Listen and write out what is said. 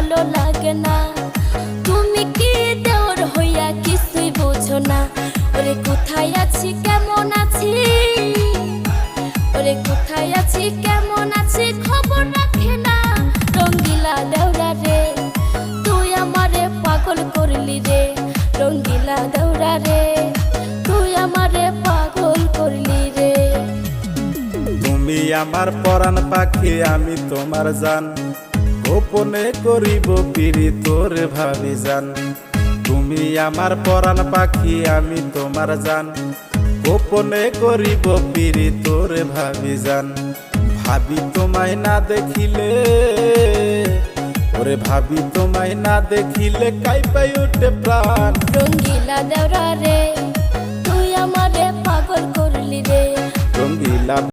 ভালো লাগে না। তুমি কি দেওর হইয়া কিছুই বোঝো না। ওরে কোথায় আছি কেমন আছি, ওরে কোথায় আছি কেমন আছি খবর রাখে না। রঙ্গিলা দেওরা রে তুই আমারে পাগল করলি রে, রঙ্গিলা দেওরা রে তুই আমারে পাগল করলি রে। তুমি আমার পরাণ পাখি আমি তোমার জান, গোপনে করিব পিরি তোর ভাবি জান। তুমি আমার পরাণ পাখি আমি তোমার জান, গোপনে করিব পিরি তোর ভাবি জান। ভাবি তোমায় না দেখিলে, ওরে ভাবি তোমায় না দেখিলে কাইপাই ওঠে প্রাণ। রঙ্গিলা দেওরা রে